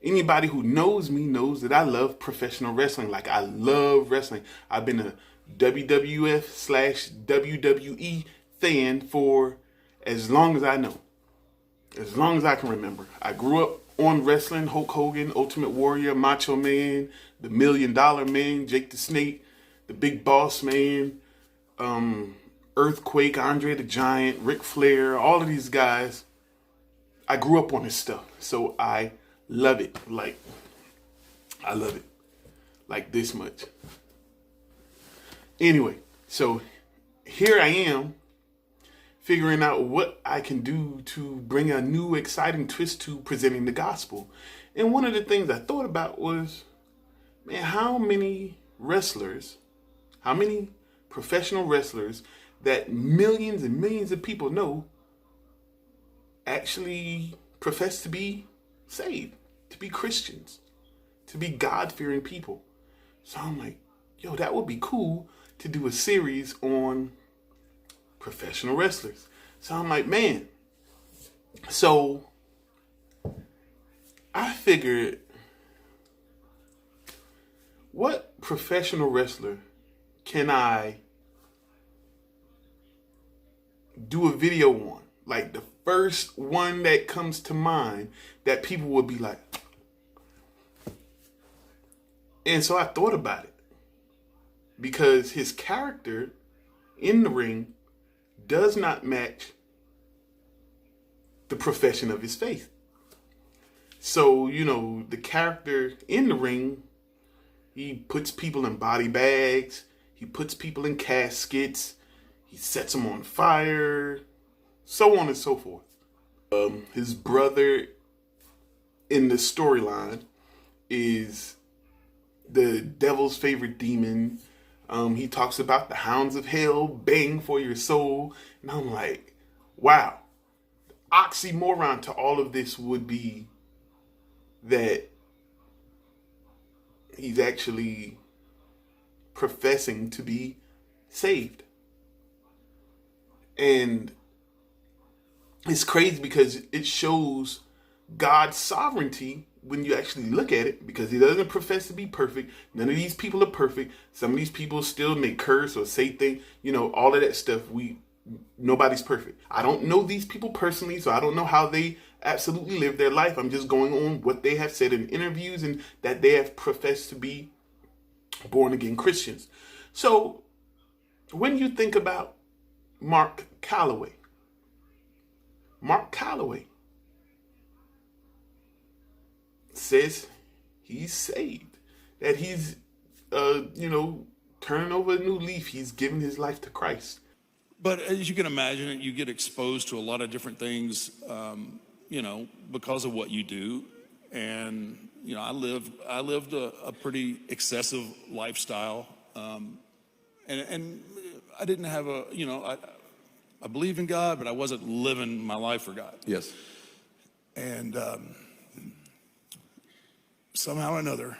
Anybody who knows me knows that I love professional wrestling. Like, I love wrestling. I've been a WWF/WWE fan for as long as I know, as long as I can remember. I grew up on wrestling: Hulk Hogan, Ultimate Warrior, Macho Man, the Million Dollar Man, Jake the Snake, the Big Boss Man, Earthquake, Andre the Giant, Ric Flair, all of these guys. I grew up on this stuff, so I love it. Like, I love it like this much. Anyway, so here I am figuring out what I can do to bring a new exciting twist to presenting the gospel. And one of the things I thought about was, man, how many professional wrestlers that millions and millions of people know actually profess to be saved, to be Christians, to be God-fearing people. So I'm like, yo, that would be cool to do a series on professional wrestlers. So I'm like, man. So I figured, what professional wrestler can I do a video on? Like, the first one that comes to mind that people would be like. And so I thought about it, because his character in the ring does not match the profession of his faith. So, the character in the ring, he puts people in body bags, he puts people in caskets, he sets them on fire, so on and so forth. His brother in the storyline is the devil's favorite demon. He talks about the hounds of hell baying for your soul. And I'm like, wow. The oxymoron to all of this would be that he's actually professing to be saved. And it's crazy because it shows God's sovereignty when you actually look at it, because he doesn't profess to be perfect. None of these people are perfect. Some of these people still may curse or say things, all of that stuff. Nobody's perfect. I don't know these people personally, so I don't know how they absolutely live their life. I'm just going on what they have said in interviews and that they have professed to be born again Christians. So when you think about Mark Calaway says he's saved, that he's, turning over a new leaf. He's given his life to Christ. But as you can imagine, you get exposed to a lot of different things, because of what you do. And, I lived a pretty excessive lifestyle. And I didn't have I believe in God, but I wasn't living my life for God. Yes. And somehow or another,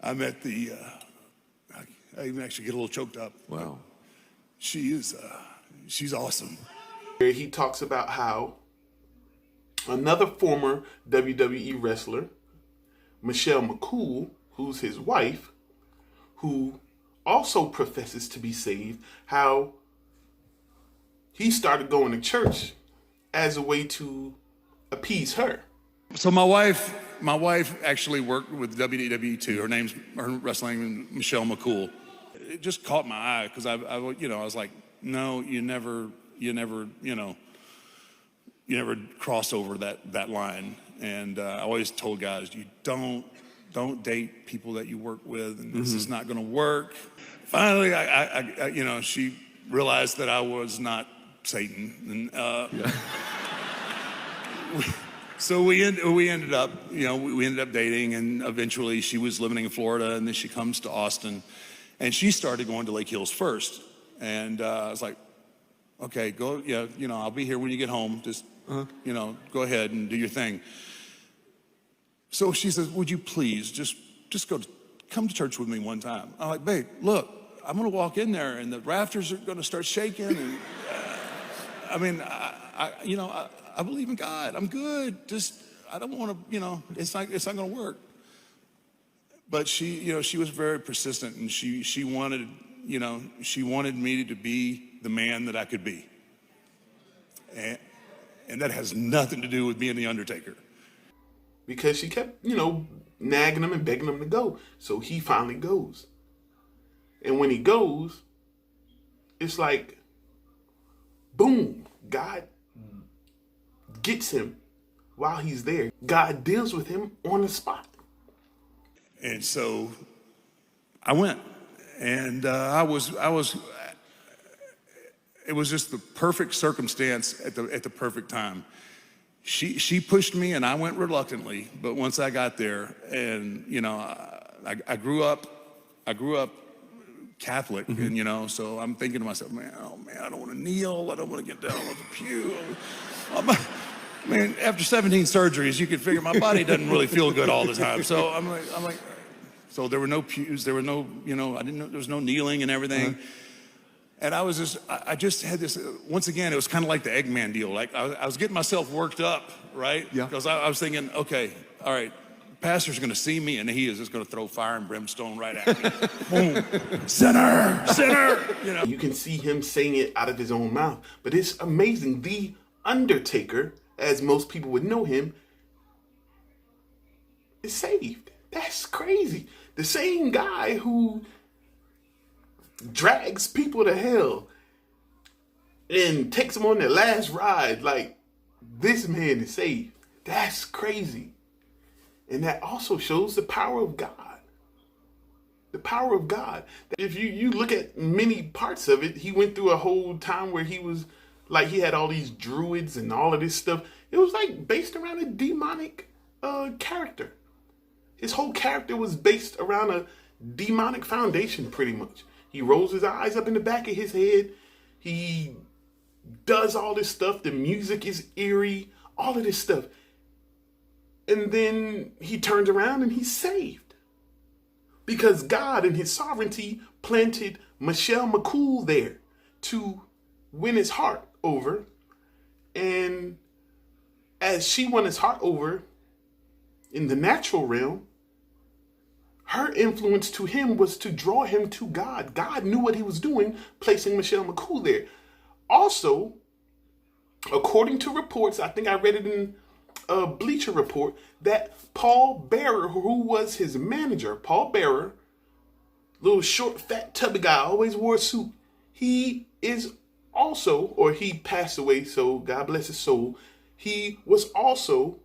I met I even actually get a little choked up. Wow. She's awesome. He talks about how another former WWE wrestler, Michelle McCool, who's his wife, who also professes to be saved, how he started going to church as a way to appease her. So my wife actually worked with WWE too. Her wrestling, Michelle McCool. It just caught my eye because I was like, no, you never cross over that line. And I always told guys, you don't date people that you work with, and this is not going to work. Finally, I she realized that I was not Satan, and so we ended up dating, and eventually she was living in Florida, and then she comes to Austin, and she started going to Lake Hills first, and I was like, okay, go, I'll be here when you get home. Just go ahead and do your thing. So she says, would you please just come to church with me one time? I'm like, babe, look, I'm gonna walk in there and the rafters are gonna start shaking, and I believe in God. I'm good. Just I don't want to, it's not going to work. But she was very persistent, and she wanted, she wanted me to be the man that I could be. And that has nothing to do with being the Undertaker. Because she kept, nagging him and begging him to go. So he finally goes. And when he goes, it's like, boom, God gets him while he's there. God deals with him on the spot. And so I went, and it was just the perfect circumstance at the perfect time. She pushed me, and I went reluctantly. But once I got there, and I grew up Catholic, and so I'm thinking to myself, man, I don't want to kneel, I don't want to get down on the pew. After 17 surgeries, you can figure my body doesn't really feel good all the time. So I'm like, so there were no pews, there were no, I didn't know there was no kneeling and everything. And I just had this, once again, it was kind of like the Eggman deal. Like I was getting myself worked up, right? Yeah. Because I was thinking, okay, all right, pastor's going to see me, and he is just going to throw fire and brimstone right at me. Boom, sinner. You can see him saying it out of his own mouth. But it's amazing. The Undertaker, as most people would know him, is saved. That's crazy. The same guy who drags people to hell and takes them on their last ride, like, this man is saved. That's crazy. And that also shows the power of God. The power of God. If you look at many parts of it, he went through a whole time where he was like, he had all these druids and all of this stuff. It was like based around a demonic character. His whole character was based around a demonic foundation, pretty much. He rolls his eyes up in the back of his head. He does all this stuff. The music is eerie, all of this stuff. And then he turns around and he's saved. Because God in his sovereignty planted Michelle McCool there to win his heart over. And as she won his heart over in the natural realm, her influence to him was to draw him to God. God knew what he was doing, placing Michelle McCool there. Also, according to reports, I think I read it in a Bleacher Report, that Paul Bearer, who was his manager, Paul Bearer, little short, fat, tubby guy, always wore a suit. He is also, or he passed away, so God bless his soul. He was also,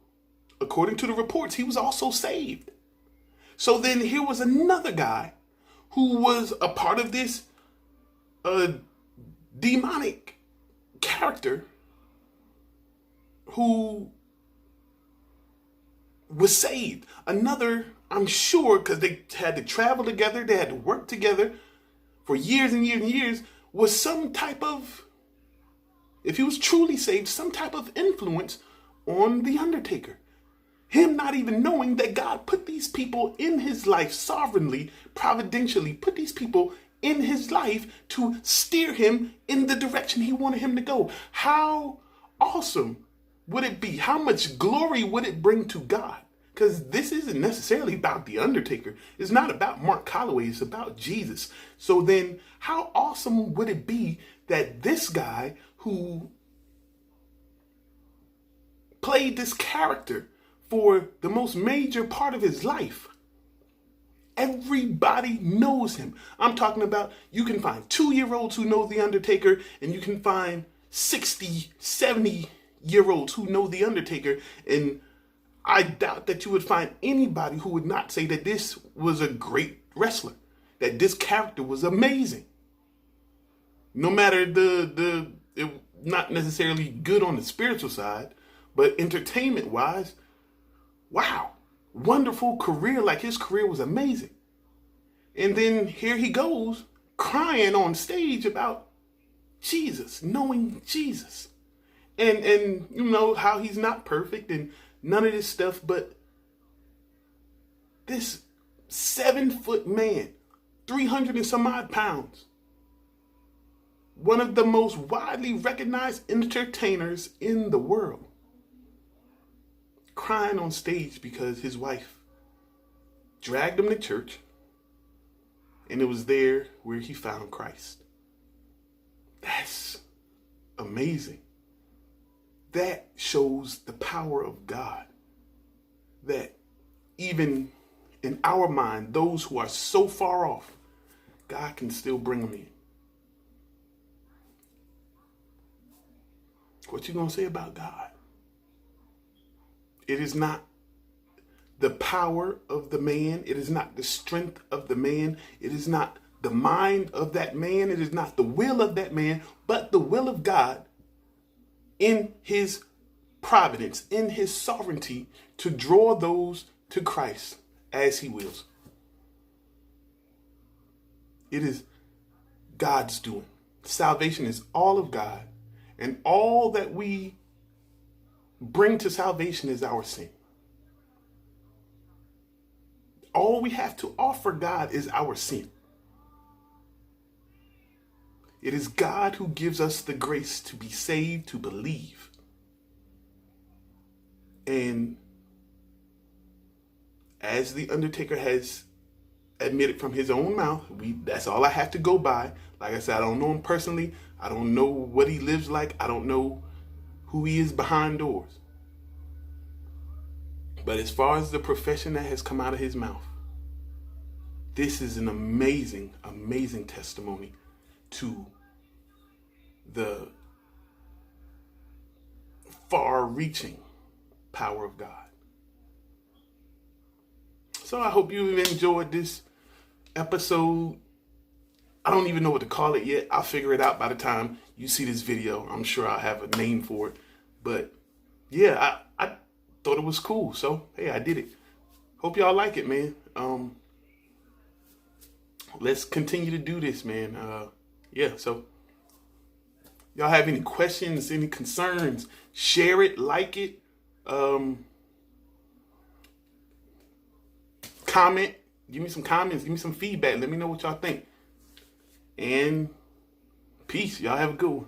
according to the reports, he was also saved. So then here was another guy who was a part of this demonic character who was saved. Another, I'm sure, because they had to travel together, they had to work together for years and years and years, was some type of, if he was truly saved, some type of influence on The Undertaker. Him not even knowing that God put these people in his life sovereignly, providentially, put these people in his life to steer him in the direction he wanted him to go. How awesome would it be? How much glory would it bring to God? Because this isn't necessarily about The Undertaker. It's not about Mark Calloway. It's about Jesus. So then how awesome would it be that this guy who played this character for the most major part of his life, everybody knows him. I'm talking about, you can find 2-year-olds who know The Undertaker, and you can find 60, 70-year-olds who know The Undertaker, and I doubt that you would find anybody who would not say that this was a great wrestler, that this character was amazing. No matter not necessarily good on the spiritual side, but entertainment-wise, wow, wonderful career. Like, his career was amazing. And then here he goes crying on stage about Jesus, knowing Jesus. And you know how he's not perfect and none of this stuff, but this 7-foot man, 300 and some odd pounds, one of the most widely recognized entertainers in the world, crying on stage because his wife dragged him to church, and it was there where he found Christ. That's amazing. That shows the power of God. That even in our mind, those who are so far off, God can still bring them in. What you gonna say about God? It is not the power of the man. It is not the strength of the man. It is not the mind of that man. It is not the will of that man, but the will of God in his providence, in his sovereignty, to draw those to Christ as he wills. It is God's doing. Salvation is all of God, and all that we bring to salvation is our sin. All we have to offer God is our sin. It is God who gives us the grace to be saved, to believe. And as the Undertaker has admitted from his own mouth, that's all I have to go by. Like I said, I don't know him personally. I don't know what he lives like. I don't know who he is behind doors. But as far as the profession that has come out of his mouth, this is an amazing, amazing testimony to the far-reaching power of God. So I hope you enjoyed this episode. I don't even know what to call it yet. I'll figure it out by the time you see this video. I'm sure I'll have a name for it. But yeah, I thought it was cool. So, hey, I did it. Hope y'all like it, man. Let's continue to do this, man. Yeah, so y'all have any questions, any concerns, share it, like it. Comment. Give me some comments. Give me some feedback. Let me know what y'all think. And peace. Y'all have a good one.